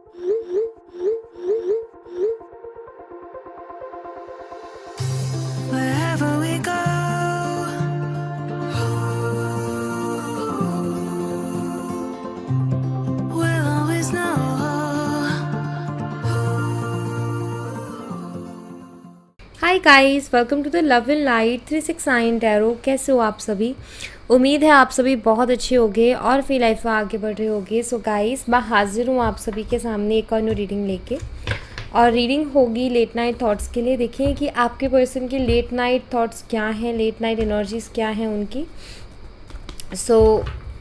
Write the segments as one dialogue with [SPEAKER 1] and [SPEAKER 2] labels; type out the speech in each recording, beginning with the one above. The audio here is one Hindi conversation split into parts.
[SPEAKER 1] Wherever we go, we'll always know.
[SPEAKER 2] Hi guys, welcome to the love in light 369 tarot. कैसे हो आप सभी? उम्मीद है आप सभी बहुत अच्छे होंगे और अपनी लाइफ में आगे बढ़ रहे होंगे। सो गाइस, मैं हाजिर हूँ आप सभी के सामने एक और न्यू रीडिंग लेके, और रीडिंग होगी लेट नाइट थॉट्स के लिए। देखिए कि आपके पर्सन की लेट नाइट थॉट्स क्या हैं, लेट नाइट एनर्जीज़ क्या हैं उनकी।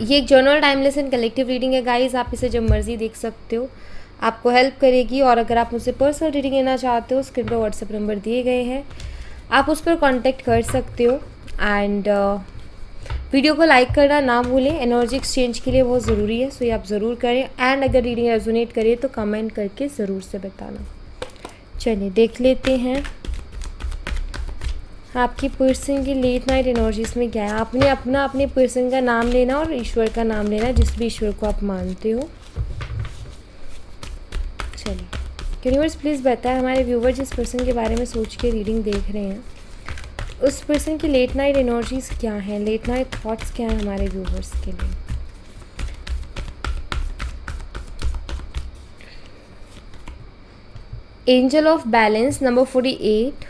[SPEAKER 2] ये एक journal timeless and collective reading है गाइस। आप इसे जब मर्जी देख सकते हो, आपको हेल्प करेगी। और अगर आप मुझसे पर्सनल रीडिंग लेना चाहते हो, स्क्रीन पर व्हाट्सएप नंबर दिए गए हैं, आप उस पर कांटेक्ट कर सकते हो। एंड वीडियो को लाइक करना ना भूलें, एनर्जी एक्सचेंज के लिए बहुत ज़रूरी है। ये आप ज़रूर करें। एंड अगर रीडिंग रेजोनेट करे तो कमेंट करके ज़रूर से बताना। चलिए देख लेते हैं आपकी पर्सन की लेट नाइट एनर्जीज में क्या है। आपने अपने पर्सन का नाम लेना और ईश्वर का नाम लेना, जिस भी ईश्वर को आप मानते हो। चलिए यूनिवर्स प्लीज़ बताएं हमारे व्यूवर जिस पर्सन के बारे में सोच के रीडिंग देख रहे हैं, उस पर्सन की लेट नाइट एनर्जीज क्या हैं, लेट नाइट थॉट्स क्या हैं हमारे व्यूवर्स के लिए। Angel of balance number 48,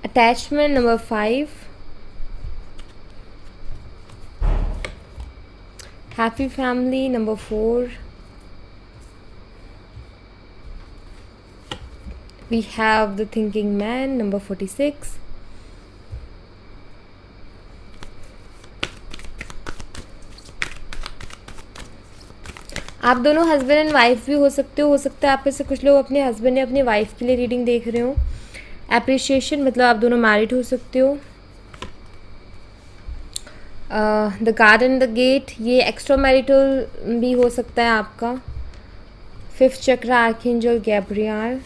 [SPEAKER 2] attachment number 5, happy family number 4, we have the thinking man number 46, आप दोनों हस्बैंड एंड वाइफ भी हो सकते हो सकता है आप में से कुछ लोग अपने हस्बैंड या अपनी वाइफ के लिए रीडिंग देख रहे हो। एप्रिशिएशन मतलब आप दोनों मैरिड हो सकते हो। द गार्डन द गेट, ये एक्स्ट्रा मैरिटल भी हो सकता है आपका। 5th चक्र archangel Gabriel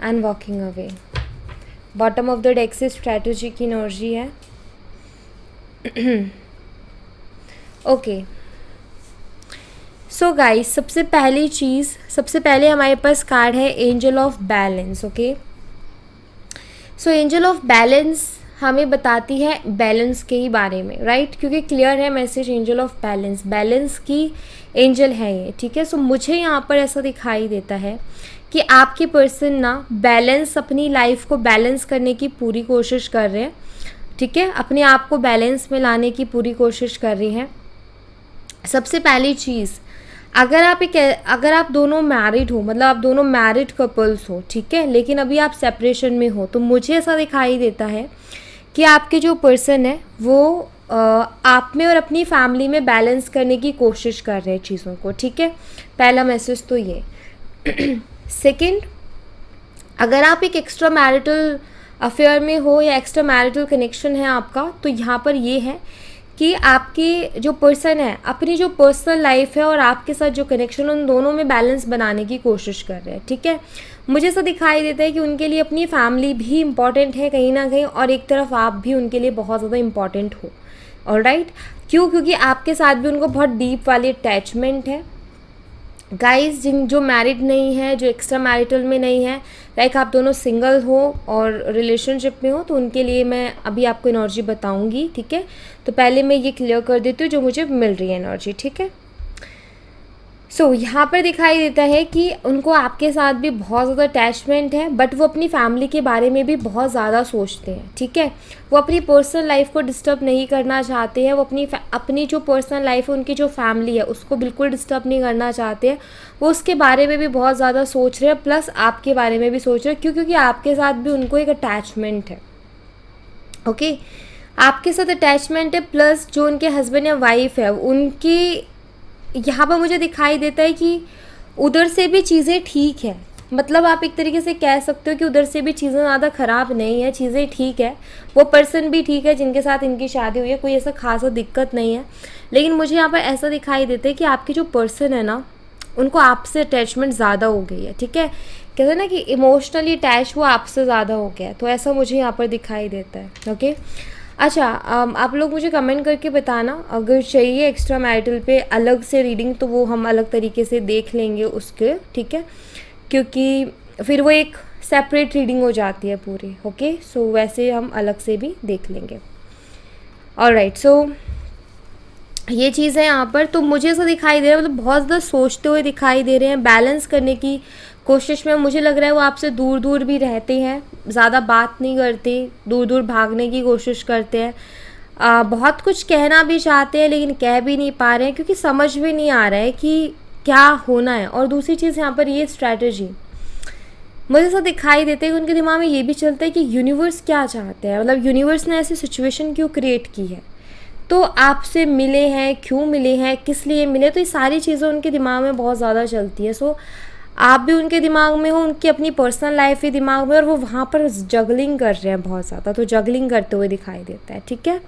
[SPEAKER 2] and walking away. Bottom of the deck से स्ट्रैटेजी की एनर्जी है। ओके सो गाइस, सबसे पहले हमारे पास कार्ड है angel of balance. Okay so angel of balance हमें बताती है बैलेंस के ही बारे में, राइट? क्योंकि क्लियर है मैसेज, एंजल ऑफ बैलेंस की एंजल है ये, ठीक है। सो मुझे यहाँ पर ऐसा दिखाई देता है कि आपके पर्सन ना अपनी लाइफ को बैलेंस करने की पूरी कोशिश कर रहे हैं, ठीक है। अपने आप को बैलेंस में लाने की पूरी कोशिश कर रही हैं। सबसे पहली चीज़, अगर आप दोनों मैरिड हो, मतलब आप दोनों मैरिड कपल्स हो, ठीक है, लेकिन अभी आप सेपरेशन में हो, तो मुझे ऐसा दिखाई देता है कि आपके जो पर्सन है वो आप में और अपनी फैमिली में बैलेंस करने की कोशिश कर रहे हैं चीज़ों को, ठीक है। पहला मैसेज तो ये। सेकंड, अगर आप एक एक्स्ट्रा मैरिटल अफेयर में हो या एक्स्ट्रा मैरिटल कनेक्शन है आपका, तो यहाँ पर ये है कि आपके जो पर्सन है अपनी जो पर्सनल लाइफ है और आपके साथ जो कनेक्शन, उन दोनों में बैलेंस बनाने की कोशिश कर रहे हैं, ठीक है। मुझे ऐसा दिखाई देता है कि उनके लिए अपनी फैमिली भी इम्पॉर्टेंट है कहीं ना कहीं, और एक तरफ आप भी उनके लिए बहुत ज़्यादा इम्पॉर्टेंट हो। ऑलराइट, क्यों? क्योंकि आपके साथ भी उनको बहुत डीप वाली अटैचमेंट है। गाइस, जो मैरिड नहीं है, जो एक्स्ट्रा मैरिटल में नहीं है, लाइक आप दोनों सिंगल हो और रिलेशनशिप में हो, तो उनके लिए मैं अभी आपको एनर्जी बताऊंगी, ठीक है। तो पहले मैं ये क्लियर कर देती हूँ जो मुझे मिल रही है एनर्जी, ठीक है। यहाँ पर दिखाई देता है कि उनको आपके साथ भी बहुत ज़्यादा अटैचमेंट है, बट वो अपनी फैमिली के बारे में भी बहुत ज़्यादा सोचते हैं, ठीक है। वो अपनी पर्सनल लाइफ को डिस्टर्ब नहीं करना चाहते हैं। वो अपनी जो पर्सनल लाइफ है, उनकी जो फैमिली है, उसको बिल्कुल डिस्टर्ब नहीं करना चाहते हैं। वो उसके बारे में भी बहुत ज़्यादा सोच रहे हैं, प्लस आपके बारे में भी सोच रहे हैं। क्योंकि आपके साथ भी उनको एक अटैचमेंट है। ओके, आपके साथ अटैचमेंट है, प्लस जो उनके हस्बैंड या वाइफ है उनकी, यहाँ पर मुझे दिखाई देता है कि उधर से भी चीज़ें ठीक है। मतलब आप एक तरीके से कह सकते हो कि उधर से भी चीज़ें ज़्यादा ख़राब नहीं है, चीज़ें ठीक है। वो पर्सन भी ठीक है जिनके साथ इनकी शादी हुई है, कोई ऐसा खासा दिक्कत नहीं है। लेकिन मुझे यहाँ पर ऐसा दिखाई देता है कि आपके जो पर्सन है ना, उनको आपसे अटैचमेंट ज़्यादा हो गई है, ठीक है। कहते हैं ना कि इमोशनली अटैच वो आपसे ज़्यादा हो गया है, तो ऐसा मुझे यहाँ पर दिखाई देता है। ओके, अच्छा, आप लोग मुझे कमेंट करके बताना अगर चाहिए एक्स्ट्रा मैरिटल पे अलग से रीडिंग, तो वो हम अलग तरीके से देख लेंगे उसके, ठीक है, क्योंकि फिर वो एक सेपरेट रीडिंग हो जाती है पूरी। ओके, सो वैसे हम अलग से भी देख लेंगे। ऑलराइट, सो ये चीज़ है यहाँ पर। तो मुझे ऐसा दिखाई दे रहा है, मतलब बहुत ज़्यादा सोचते हुए दिखाई दे रहे हैं, बैलेंस करने की कोशिश में। मुझे लग रहा है वो आपसे दूर दूर भी रहते हैं, ज़्यादा बात नहीं करते, दूर दूर भागने की कोशिश करते हैं, बहुत कुछ कहना भी चाहते हैं लेकिन कह भी नहीं पा रहे हैं क्योंकि समझ में नहीं आ रहा है कि क्या होना है। और दूसरी चीज़ यहाँ पर ये स्ट्रैटेजी मुझे ऐसा दिखाई देता है कि उनके दिमाग में ये भी चलता है कि यूनिवर्स क्या चाहते हैं, मतलब यूनिवर्स ने ऐसी सिचुएशन क्यों क्रिएट की है, तो आपसे मिले हैं, क्यों मिले हैं, किस लिए मिले, तो ये सारी चीज़ें उनके दिमाग में बहुत ज़्यादा चलती है। सो आप भी उनके दिमाग में हो, उनकी अपनी पर्सनल लाइफ भी दिमाग में, और वो वहाँ पर जगलिंग कर रहे हैं बहुत ज़्यादा, तो जगलिंग करते हुए दिखाई देता है, ठीक है।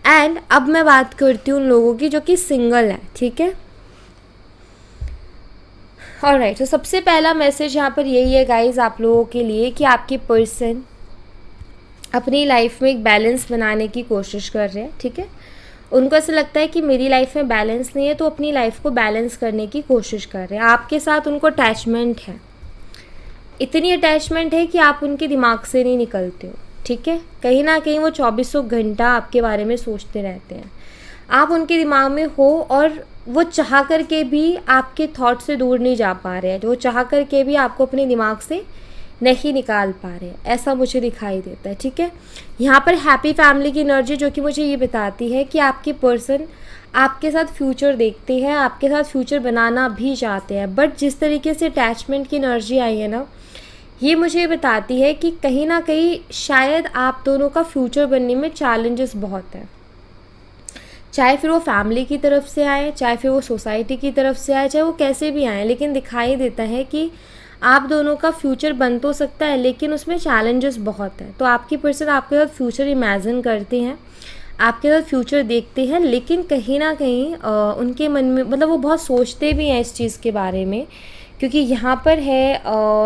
[SPEAKER 2] एंड अब मैं बात करती हूँ उन लोगों की जो कि सिंगल है, ठीक है। ऑलराइट, तो सबसे पहला मैसेज यहाँ पर यही है गाइज आप लोगों के लिए कि आपके पर्सन अपनी लाइफ में एक बैलेंस बनाने की कोशिश कर रहे हैं, ठीक है। उनको ऐसा लगता है कि मेरी लाइफ में बैलेंस नहीं है, तो अपनी लाइफ को बैलेंस करने की कोशिश कर रहे हैं। आपके साथ उनको अटैचमेंट है, इतनी अटैचमेंट है कि आप उनके दिमाग से नहीं निकलते हो, ठीक है। कहीं ना कहीं वो 2400 घंटा आपके बारे में सोचते रहते हैं, आप उनके दिमाग में हो, और वो चाह करके भी आपके थॉट से दूर नहीं जा पा रहे हैं, वो चाह करके भी आपको अपने दिमाग से नहीं निकाल पा रहे, ऐसा मुझे दिखाई देता है, ठीक है। यहाँ पर हैप्पी फैमिली की एनर्जी जो कि मुझे ये बताती है कि आपके पर्सन आपके साथ फ्यूचर देखते हैं, आपके साथ फ्यूचर बनाना भी चाहते हैं, बट जिस तरीके से अटैचमेंट की एनर्जी आई है ना, ये मुझे बताती है कि कहीं ना कहीं शायद आप दोनों का फ्यूचर बनने में चैलेंजेस बहुत हैं, चाहे फिर वो फैमिली की तरफ से आए, चाहे फिर वो सोसाइटी की तरफ से आए, चाहे वो कैसे भी आए, लेकिन दिखाई देता है कि आप दोनों का फ्यूचर बन तो सकता है लेकिन उसमें चैलेंजेस बहुत हैं। तो आपकी पर्सन आपके साथ फ्यूचर इमेजिन करते हैं, आपके साथ फ्यूचर देखते हैं, लेकिन कहीं ना कहीं उनके मन में, मतलब वो बहुत सोचते भी हैं इस चीज़ के बारे में, क्योंकि यहाँ पर है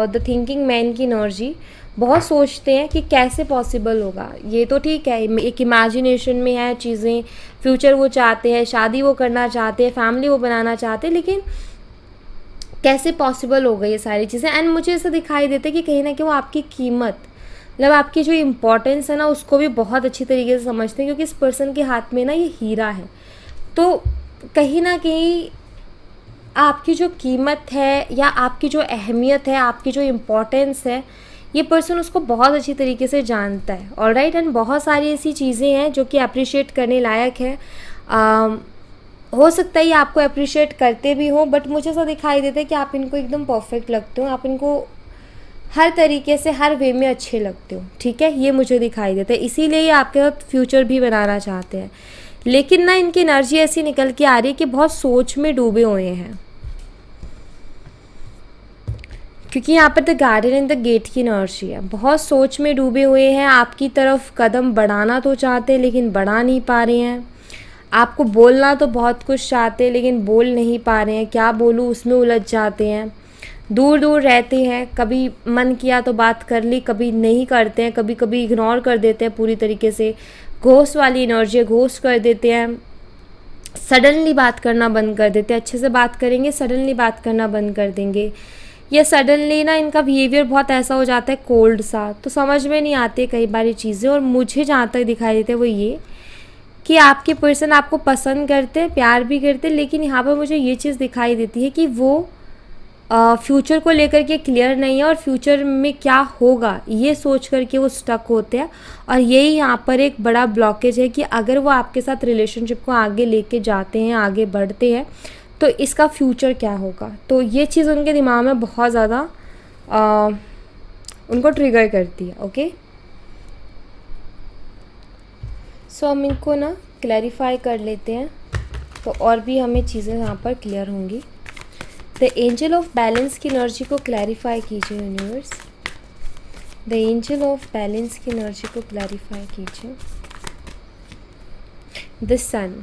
[SPEAKER 2] द थिंकिंग मैन की एनर्जी। बहुत सोचते हैं कि कैसे पॉसिबल होगा, ये तो ठीक है, एक इमेजिनेशन में है चीज़ें, फ्यूचर वो चाहते हैं, शादी वो करना चाहते हैं, फैमिली वो बनाना चाहते हैं, लेकिन कैसे पॉसिबल होगा ये सारी चीज़ें। एंड मुझे ऐसा दिखाई देता है कि कहीं ना कहीं वो आपकी कीमत, मतलब आपकी जो इम्पोर्टेंस है ना, उसको भी बहुत अच्छी तरीके से समझते हैं, क्योंकि इस पर्सन के हाथ में ना ये हीरा है। तो कहीं ना कहीं आपकी जो कीमत है या आपकी जो अहमियत है, आपकी जो इम्पोर्टेंस है, ये पर्सन उसको बहुत अच्छी तरीके से जानता है। ऑलराइट, एंड बहुत सारी ऐसी चीज़ें हैं जो कि अप्रिशिएट करने लायक है। हो सकता है ये आपको अप्रिशिएट करते भी हो, बट मुझे ऐसा दिखाई देता है कि आप इनको एकदम परफेक्ट लगते हो, आप इनको हर तरीके से, हर वे में अच्छे लगते हो, ठीक है, ये मुझे दिखाई देता है। इसीलिए ये आपके साथ फ्यूचर भी बनाना चाहते हैं, लेकिन ना इनकी एनर्जी ऐसी निकल के आ रही है कि बहुत सोच में डूबे हुए हैं, क्योंकि यहाँ पर the garden and the gate की एनर्जी है। बहुत सोच में डूबे हुए हैं, आपकी तरफ कदम बढ़ाना तो चाहते हैं लेकिन बढ़ा नहीं पा रहे हैं, आपको बोलना तो बहुत कुछ चाहते हैं लेकिन बोल नहीं पा रहे हैं, क्या बोलूँ उसमें उलझ जाते हैं, दूर दूर रहते हैं, कभी मन किया तो बात कर ली, कभी नहीं करते हैं, कभी कभी इग्नोर कर देते हैं पूरी तरीके से, घोस्ट वाली एनर्जी है, घोस्ट कर देते हैं, सडनली बात करना बंद कर देते हैं, अच्छे से बात करेंगे सडनली बात करना बंद कर देंगे, या सडनली ना इनका बिहेवियर बहुत ऐसा हो जाता है कोल्ड सा, तो समझ में नहीं आती कई बारी चीज़ें। और मुझे जहाँ तक दिखाई देते हैं वो ये कि आपके पर्सन आपको पसंद करते हैं, प्यार भी करते हैं, लेकिन यहाँ पर मुझे ये चीज़ दिखाई देती है कि वो फ्यूचर को लेकर के क्लियर नहीं है, और फ्यूचर में क्या होगा ये सोच करके वो स्टक होते हैं। और यही यहाँ पर एक बड़ा ब्लॉकेज है कि अगर वो आपके साथ रिलेशनशिप को आगे लेके जाते हैं, आगे बढ़ते हैं, तो इसका फ्यूचर क्या होगा। तो ये चीज़ उनके दिमाग में बहुत ज़्यादा उनको ट्रिगर करती है। ओके, सो हम इनको ना क्लैरिफाई कर लेते हैं, तो और भी हमें चीज़ें यहाँ पर क्लियर होंगी। द एंजल ऑफ बैलेंस की एनर्जी को क्लैरिफाई कीजिए universe, the angel of balance की एनर्जी को क्लैरिफाई कीजिए। द सन,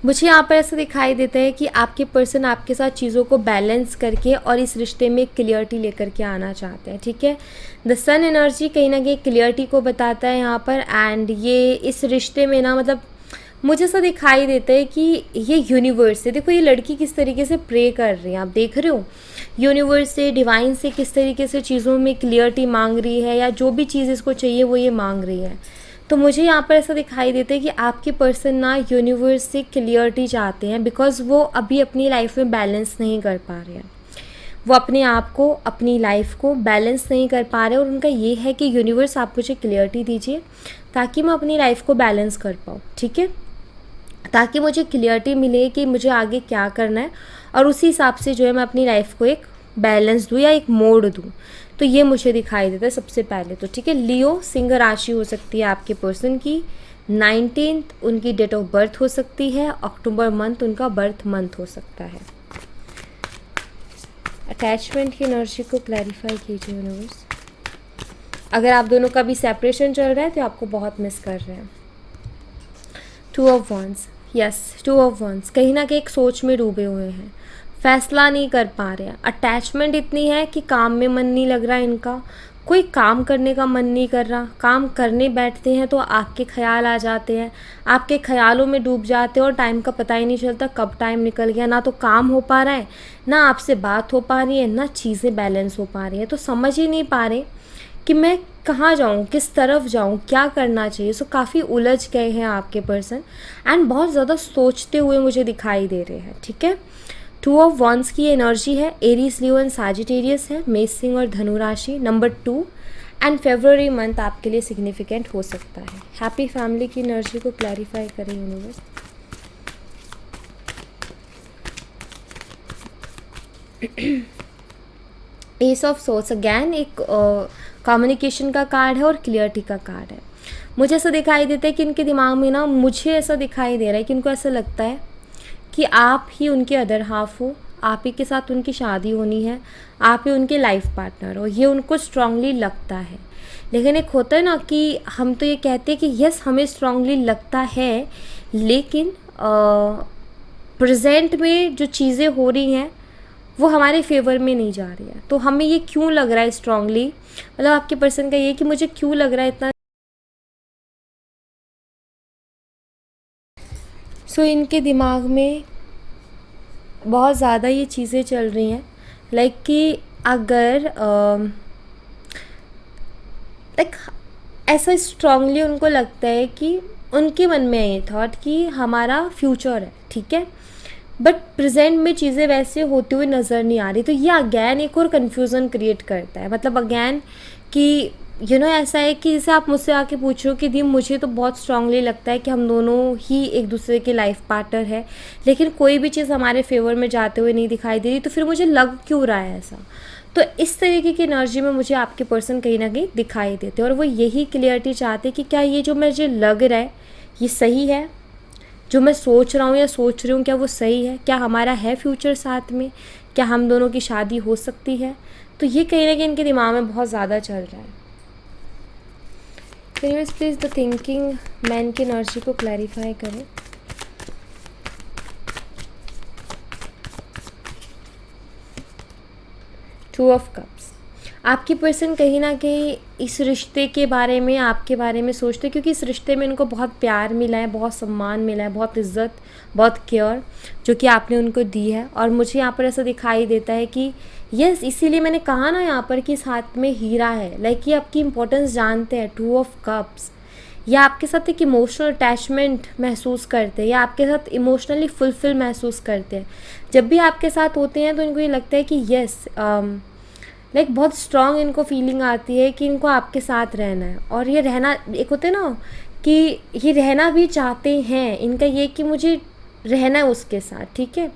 [SPEAKER 2] मुझे यहाँ पर ऐसा दिखाई देता है कि आपके पर्सन आपके साथ चीज़ों को बैलेंस करके और इस रिश्ते में क्लियरिटी लेकर के आना चाहते हैं, ठीक है। द सन एनर्जी कहीं ना कहीं क्लियरिटी को बताता है यहाँ पर, एंड ये इस रिश्ते में ना मतलब मुझे ऐसा दिखाई देता है कि ये यूनिवर्स से, देखो ये लड़की किस तरीके से प्रे कर रही है, आप देख रहे हो, यूनिवर्स से, डिवाइन से किस तरीके से चीज़ों में क्लियरिटी मांग रही है, या जो भी चीज़ इसको चाहिए वो ये मांग रही है। तो मुझे यहाँ पर ऐसा दिखाई देता है कि आपके पर्सन ना यूनिवर्स से क्लियरिटी चाहते हैं, बिकॉज़ वो अभी अपनी लाइफ में बैलेंस नहीं कर पा रहे हैं, वो अपने आप को, अपनी लाइफ को बैलेंस नहीं कर पा रहे, और उनका ये है कि यूनिवर्स आप मुझे क्लियरिटी दीजिए ताकि मैं अपनी लाइफ को बैलेंस कर पाऊँ, ठीक है, ताकि मुझे क्लियरिटी मिले कि मुझे आगे क्या करना है, और उसी हिसाब से जो है मैं अपनी लाइफ को एक बैलेंस दूँ या एक मोड़ दूँ। तो ये मुझे दिखाई देता है सबसे पहले तो, ठीक है। लियो सिंह राशि हो सकती है आपके पर्सन की, 19th उनकी डेट ऑफ बर्थ हो सकती है, अक्टूबर मंथ उनका बर्थ मंथ हो सकता है। अटैचमेंट की एनर्जी को क्लैरिफाई कीजिए यूनिवर्स। अगर आप दोनों का भी सेपरेशन चल रहा है तो आपको बहुत मिस कर रहे हैं। 2 of wands, yes 2 of wands कहीं ना कहीं एक सोच में डूबे हुए हैं, फैसला नहीं कर पा रहे हैं। अटैचमेंट इतनी है कि काम में मन नहीं लग रहा इनका, कोई काम करने का मन नहीं कर रहा, काम करने बैठते हैं तो आपके ख्याल आ जाते हैं, आपके ख्यालों में डूब जाते हैं और टाइम का पता ही नहीं चलता कब टाइम निकल गया। ना तो काम हो पा रहा है, ना आपसे बात हो पा रही है, ना चीज़ें बैलेंस हो पा रही हैं, तो समझ ही नहीं पा रहे कि मैं कहाँ जाऊँ, किस तरफ जाऊँ, क्या करना चाहिए। सो काफ़ी उलझ गए हैं आपके पर्सन, एंड बहुत ज़्यादा सोचते हुए मुझे दिखाई दे रहे हैं, ठीक है। 2 ऑफ वंस की एनर्जी है, एरीज, लियो एंड सैजिटेरियस है, मेष, सिंह और धनु राशि, नंबर 2, एंड फेब्रुअरी मंथ आपके लिए सिग्निफिकेंट हो सकता है। हैप्पी फैमिली की एनर्जी को क्लैरिफाई करें universe. S of source again एक कम्युनिकेशन का कार्ड है और क्लियरिटी का कार्ड है। मुझे ऐसा दिखाई देता है कि इनके दिमाग में ना, मुझे ऐसा दिखाई दे रहा है कि इनको ऐसा लगता है कि आप ही उनके अदर हाफ हो, आप ही के साथ उनकी शादी होनी है, आप ही उनके लाइफ पार्टनर हो, ये उनको स्ट्रांगली लगता है। लेकिन एक होता है ना कि हम तो ये कहते हैं कि यस हमें स्ट्रांगली लगता है, लेकिन प्रेजेंट में जो चीज़ें हो रही हैं वो हमारे फेवर में नहीं जा रही है। तो हमें ये क्यों लग रहा है स्ट्रांगली, मतलब आपके पर्सन का ये कि मुझे क्यों लग रहा है इतना। सो इनके दिमाग में बहुत ज़्यादा ये चीज़ें चल रही हैं, लाइक कि अगर लाइक ऐसा स्ट्रांगली उनको लगता है कि उनके मन में है ये थॉट कि हमारा फ्यूचर है, ठीक है, बट प्रेजेंट में चीज़ें वैसे होते हुए नज़र नहीं आ रही। तो ये अगैन एक और कन्फ्यूज़न क्रिएट करता है, मतलब अगैन कि ऐसा है कि जैसे आप मुझसे आके पूछ रहे हो कि दी मुझे तो बहुत स्ट्रांगली लगता है कि हम दोनों ही एक दूसरे के लाइफ पार्टनर है, लेकिन कोई भी चीज़ हमारे फेवर में जाते हुए नहीं दिखाई दे रही, तो फिर मुझे लग क्यों रहा है ऐसा। तो इस तरीके की एनर्जी में मुझे आपके पर्सन कहीं ना कहीं दिखाई देते हैं, और वो यही क्लियरिटी चाहते कि क्या ये जो मुझे लग रहा है ये सही है, जो मैं सोच रहा हूँ या सोच रही हूँ क्या वो सही है, क्या हमारा है फ्यूचर साथ में, क्या हम दोनों की शादी हो सकती है। तो ये कहीं ना कहीं इनके दिमाग में बहुत ज़्यादा चल रहा है। Universe please the thinking man की एनर्जी को क्लैरिफाई करें। टू ऑफ कप्स, आपकी पर्सन कहीं ना कहीं इस रिश्ते के बारे में, आपके बारे में सोचते हैं, क्योंकि इस रिश्ते में उनको बहुत प्यार मिला है, बहुत सम्मान मिला है, बहुत इज्जत, बहुत केयर जो कि आपने उनको दी है। और मुझे यहाँ पर ऐसा दिखाई देता है कि यस, इसीलिए मैंने कहा ना यहाँ पर कि इस हाथ में हीरा है, लाइक ये आपकी इंपॉर्टेंस जानते हैं। 2 ऑफ कप्स, या आपके साथ एक इमोशनल अटैचमेंट महसूस करते हैं, या आपके साथ इमोशनली फुलफिल महसूस करते हैं। जब भी आपके साथ होते हैं तो इनको ये लगता है कि यस लाइक बहुत स्ट्रॉन्ग इनको फीलिंग आती है कि इनको आपके साथ रहना है। और ये रहना, एक होते हैं ना कि ये रहना भी चाहते हैं, इनका ये कि मुझे रहना है उसके साथ, ठीक है।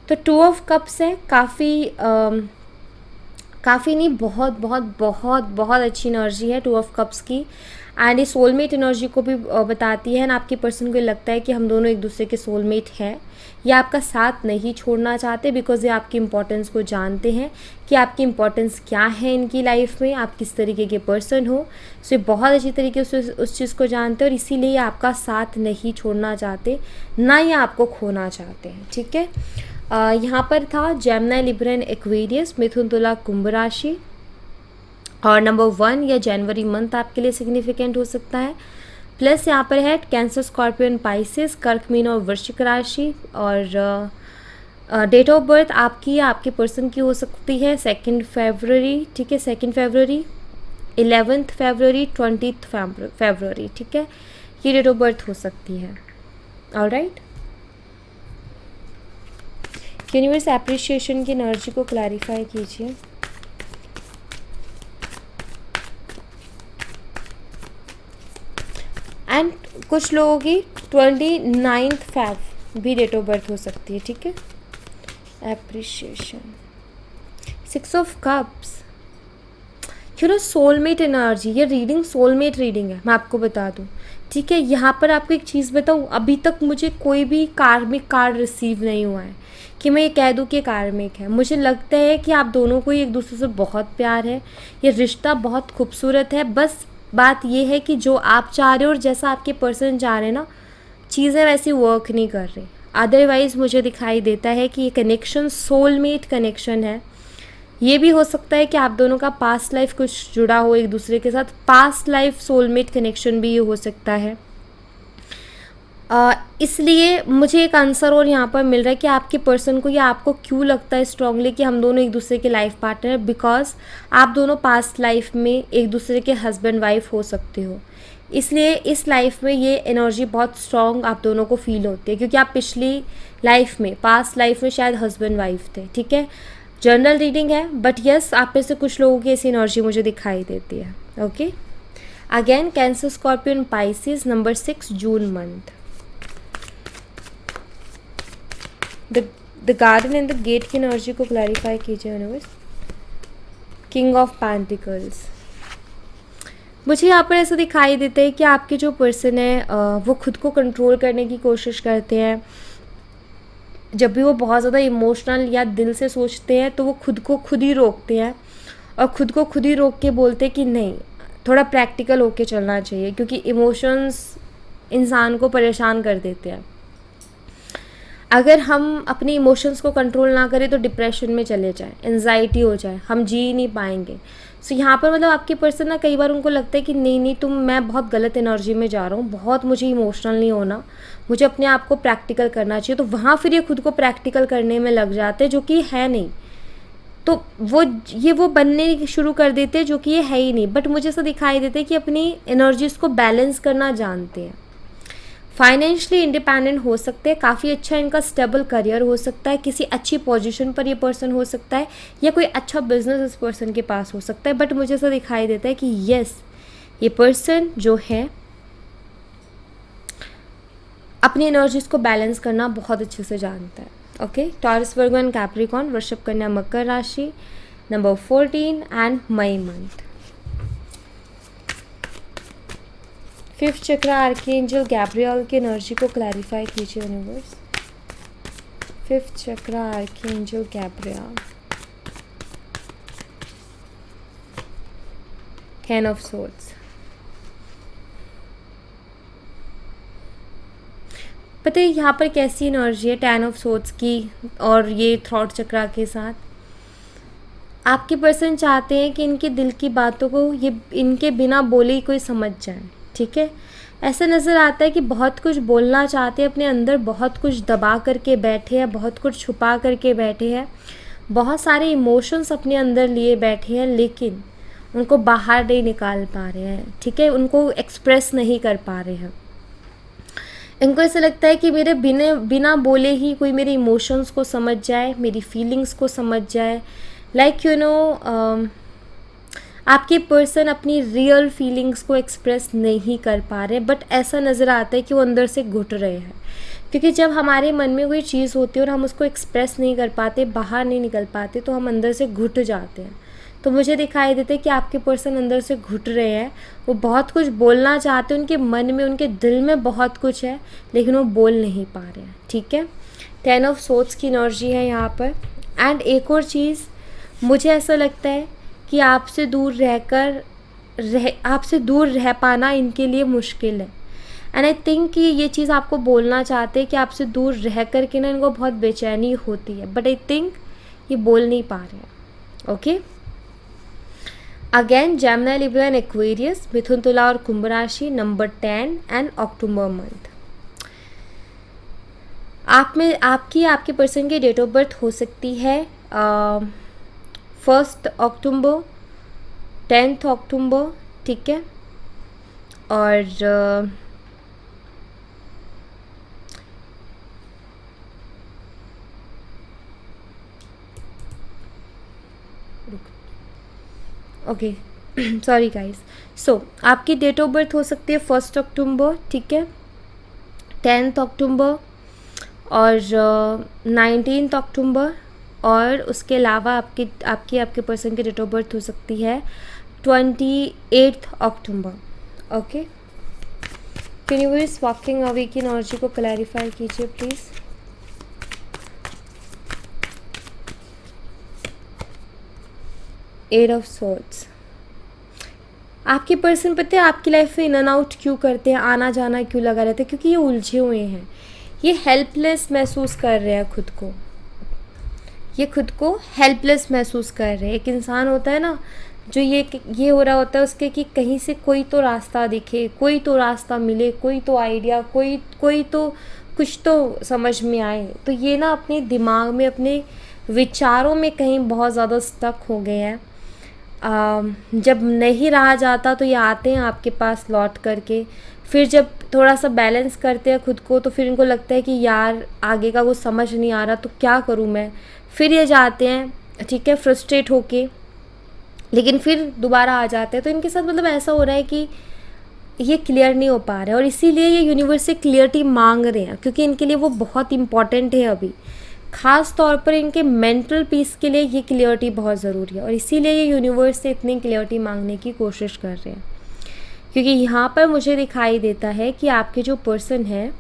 [SPEAKER 2] तो 2 ऑफ कप्स है, काफ़ी नहीं, बहुत बहुत बहुत बहुत अच्छी एनर्जी है 2 ऑफ कप्स की। एंड ये सोलमेट एनर्जी को भी बताती है। एंड आपके पर्सन को लगता है कि हम दोनों एक दूसरे के सोलमेट हैं। ये आपका साथ नहीं छोड़ना चाहते बिकॉज ये आपकी इम्पोर्टेंस को जानते हैं कि आपकी इम्पोर्टेंस क्या है इनकी लाइफ में, आप किस तरीके के पर्सन हो। सो ये बहुत अच्छी तरीके से उस चीज़ को जानते हैं और इसीलिए ये आपका साथ नहीं छोड़ना चाहते, ना ये आपको खोना चाहते हैं। ठीक है, यहाँ पर था जेमिनी, लिब्रा एंड एक्वेरियस, मिथुन, तुला, कुंभ राशि। और नंबर 1 या जनवरी मंथ आपके लिए सिग्निफिकेंट हो सकता है। प्लस यहाँ पर है कैंसर, स्कॉर्पियन, पाइसेस, कर्क, मीन और वृश्चिक राशि। और डेट ऑफ बर्थ आपकी या आपके पर्सन की हो सकती है 2 फरवरी, ठीक है, 2 फरवरी, 11 फरवरी, 20 फरवरी, ठीक है, ये डेट ऑफ बर्थ हो सकती है। ऑलराइट, यूनिवर्स एप्रिशिएशन की एनर्जी को क्लैरिफाई कीजिए। एंड कुछ लोगों की 29 फेब भी डेट ऑफ बर्थ हो सकती है। ठीक है, appreciation, 6 of cups, soulmate energy. ये रीडिंग सोलमेट रीडिंग है, मैं आपको बता दूं। ठीक है, यहाँ पर आपको एक चीज़ बताऊँ, अभी तक मुझे कोई भी कार्मिक कार्ड रिसीव नहीं हुआ है कि मैं ये कह दूँ कि कार्मिक है। मुझे लगता है कि आप दोनों को एक दूसरे से बहुत प्यार है, ये रिश्ता बहुत खूबसूरत है। बस बात ये है कि जो आप चाह रहे हो और जैसा आपके पर्सन चाह रहे हैं ना, चीज़ें वैसी वर्क नहीं कर रही। अदरवाइज़ मुझे दिखाई देता है कि ये कनेक्शन सोलमेट कनेक्शन है। ये भी हो सकता है कि आप दोनों का पास्ट लाइफ कुछ जुड़ा हो एक दूसरे के साथ, पास्ट लाइफ सोलमेट कनेक्शन भी ये हो सकता है। इसलिए मुझे एक आंसर और यहाँ पर मिल रहा है कि आपके पर्सन को या आपको क्यों लगता है स्ट्रांगली कि हम दोनों एक दूसरे के लाइफ पार्टनर हैं, बिकॉज आप दोनों पास्ट लाइफ में एक दूसरे के हस्बैंड वाइफ हो सकते हो। इसलिए इस लाइफ में ये एनर्जी बहुत स्ट्रॉन्ग आप दोनों को फील होती है, क्योंकि आप पिछली लाइफ में, पास्ट लाइफ में शायद हस्बैंड वाइफ थे। ठीक है, जनरल रीडिंग है, बट यस आप में से कुछ लोगों की ऐसी एनर्जी मुझे दिखाई देती है। Okay, again cancer, scorpion, pisces, number 6 June month. The garden and the gate की एनर्जी को क्लैरिफाई कीजिए यूनिवर्स। किंग ऑफ पेंटिकल्स, मुझे यहाँ पर ऐसा दिखाई देता है कि आपके जो पर्सन है वो खुद को कंट्रोल करने की कोशिश करते हैं। जब भी वो बहुत ज़्यादा इमोशनल या दिल से सोचते हैं तो वो खुद को खुद ही रोकते हैं और खुद को खुद ही रोक के बोलते हैं कि नहीं, थोड़ा प्रैक्टिकल होके चलना चाहिए, क्योंकि इमोशंस इंसान को परेशान कर देते हैं। अगर हम अपने इमोशंस को कंट्रोल ना करें तो डिप्रेशन में चले जाएं, एंजाइटी हो जाए, हम जी नहीं पाएंगे। सो यहाँ पर मतलब आपके पर्सन ना, कई बार उनको लगता है कि नहीं मैं बहुत गलत एनर्जी में जा रहा हूँ, बहुत मुझे इमोशनल नहीं होना, मुझे अपने आप को प्रैक्टिकल करना चाहिए। तो वहाँ फिर ये खुद को प्रैक्टिकल करने में लग जाते हैं, जो कि है नहीं। तो वो बनने शुरू कर देते हैं जो कि ये है ही नहीं। बट मुझे ऐसा दिखाई देता है कि अपनी एनर्जीज़ को बैलेंस करना जानते हैं। फाइनेंशियली इंडिपेंडेंट हो सकते हैं, काफ़ी अच्छा इनका स्टेबल करियर हो सकता है, किसी अच्छी पोजीशन पर ये पर्सन हो सकता है, या कोई अच्छा बिजनेस इस पर्सन के पास हो सकता है। बट मुझे ऐसा दिखाई देता है कि यस, ये पर्सन जो है अपनी एनर्जीज को बैलेंस करना बहुत अच्छे से जानता है। Okay, taurus, Virgo and Capricorn, वृषभ, कन्या, मकर राशि, number 14 and May month. 5th चक्र आर्कएंजल गैब्रियल की एनर्जी को क्लैरिफाई कीजिए यूनिवर्स। 5th चक्र आर्कएंजल गैब्रियल, 10 ऑफ सोर्ड्स। पता है यहाँ पर कैसी एनर्जी है 10 ऑफ सोर्ड्स की और ये थ्रॉट चक्रा के साथ। आपके पर्सन चाहते हैं कि इनके दिल की बातों को ये इनके बिना बोले ही कोई समझ जाए। ठीक है, ऐसा नज़र आता है कि बहुत कुछ बोलना चाहते हैं, अपने अंदर बहुत कुछ दबा करके बैठे हैं, बहुत कुछ छुपा करके बैठे हैं, बहुत सारे इमोशंस अपने अंदर लिए बैठे हैं, लेकिन उनको बाहर नहीं निकाल पा रहे हैं। ठीक है, उनको एक्सप्रेस नहीं कर पा रहे हैं। इनको ऐसा लगता है कि मेरे बिना बोले ही कोई मेरे इमोशंस को समझ जाए, मेरी फीलिंग्स को समझ जाए। लाइक आपके पर्सन अपनी रियल फीलिंग्स को एक्सप्रेस नहीं कर पा रहे, बट ऐसा नज़र आता है कि वो अंदर से घुट रहे हैं। क्योंकि जब हमारे मन में कोई चीज़ होती है और हम उसको एक्सप्रेस नहीं कर पाते, बाहर नहीं निकल पाते, तो हम अंदर से घुट जाते हैं। तो मुझे दिखाई देता है कि आपके पर्सन अंदर से घुट रहे हैं, वो बहुत कुछ बोलना चाहते हैं, उनके मन में उनके दिल में बहुत कुछ है लेकिन वो बोल नहीं पा रहे हैं, ठीक है। 10 ऑफ सोर्ड्स की एनर्जी है यहाँ पर। एंड एक और चीज़ मुझे ऐसा लगता है कि आपसे दूर रह पाना इनके लिए मुश्किल है। एंड आई थिंक कि ये चीज़ आपको बोलना चाहते हैं कि आपसे दूर रह कर के ना इनको बहुत बेचैनी होती है, बट आई थिंक ये बोल नहीं पा रहे हैं। Okay, again Gemini, Libra and Aquarius, मिथुन, तुला और कुंभ राशि, नंबर 10 एंड अक्टूबर मंथ। आपके पर्सन की डेट ऑफ बर्थ हो सकती है 1 अक्टूबर, 10 अक्टूबर, ठीक है। और ओके, सॉरी गाइस। सो आपकी डेट ऑफ बर्थ हो सकती है 1 अक्टूबर, ठीक है, 10 अक्टूबर और 19 अक्टूबर, और उसके अलावा आपके पर्सन की डेट ऑफ बर्थ हो सकती है 28 October. Okay, universe walking away की एनर्जी को क्लैरिफाई कीजिए प्लीज़। Eight of swords. आपके पर्सन पता है आपकी लाइफ में इन एंड आउट क्यों करते हैं, आना जाना क्यों लगा रहता है, क्योंकि ये उलझे हुए हैं, ये हेल्पलेस महसूस कर रहे हैं खुद को, ये खुद को हेल्पलेस महसूस कर रहे हैं। एक इंसान होता है ना जो ये हो रहा होता है उसके कि कहीं से कोई तो रास्ता दिखे, कोई तो रास्ता मिले, कोई तो आइडिया, कोई तो कुछ तो समझ में आए। तो ये ना अपने दिमाग में, अपने विचारों में कहीं बहुत ज़्यादा स्टक हो गए हैं। जब नहीं रहा जाता तो ये आते हैं आपके पास लौट करके, फिर जब थोड़ा सा बैलेंस करते हैं खुद को तो फिर इनको लगता है कि यार आगे का कुछ समझ नहीं आ रहा तो क्या करूँ मैं, फिर ये जाते हैं, ठीक है, फ्रस्ट्रेट होके, लेकिन फिर दोबारा आ जाते हैं। तो इनके साथ मतलब ऐसा हो रहा है कि ये क्लियर नहीं हो पा रहा है और इसीलिए ये यूनिवर्स से क्लियरिटी मांग रहे हैं, क्योंकि इनके लिए वो बहुत इंपॉर्टेंट है अभी, ख़ास तौर पर इनके मेंटल पीस के लिए ये क्लियरिटी बहुत ज़रूरी है और इसीलिए ये यूनिवर्स से इतनी क्लियरिटी मांगने की कोशिश कर रहे हैं। क्योंकि यहाँ पर मुझे दिखाई देता है कि आपके जो पर्सन है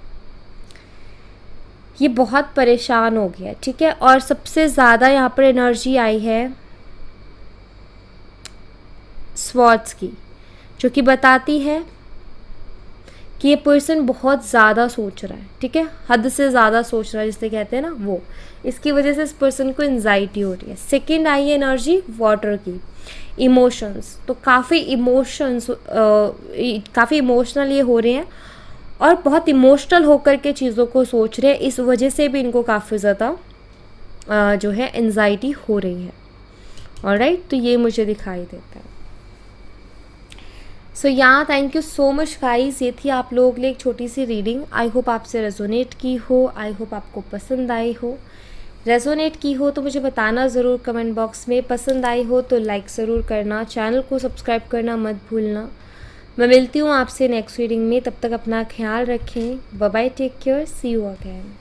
[SPEAKER 2] ये बहुत परेशान हो गया, ठीक है। और सबसे ज़्यादा यहाँ पर एनर्जी आई है स्वॉर्ड्स की, जो कि बताती है कि ये पर्सन बहुत ज़्यादा सोच रहा है, ठीक है, हद से ज़्यादा सोच रहा है जिसे कहते हैं ना वो, इसकी वजह से इस पर्सन को एंजाइटी हो रही है। सेकंड आई एनर्जी वाटर की, इमोशंस, तो काफ़ी इमोशनल ये हो रहे हैं और बहुत इमोशनल होकर के चीज़ों को सोच रहे हैं, इस वजह से भी इनको काफ़ी ज़्यादा जो है एंजाइटी हो रही है। ऑलराइट, तो ये मुझे दिखाई देता है। सो यहाँ thank you so much guys, ये थी आप लोगों के लिए एक छोटी सी रीडिंग। आई होप आपसे रेजोनेट की हो, आई होप आपको पसंद आई हो। रेजोनेट की हो तो मुझे बताना ज़रूर कमेंट बॉक्स में, पसंद आई हो तो लाइक ज़रूर करना, चैनल को सब्सक्राइब करना मत भूलना। मैं मिलती हूँ आपसे नेक्स्ट रीडिंग में, तब तक अपना ख्याल रखें। Bye bye, take care, see you again.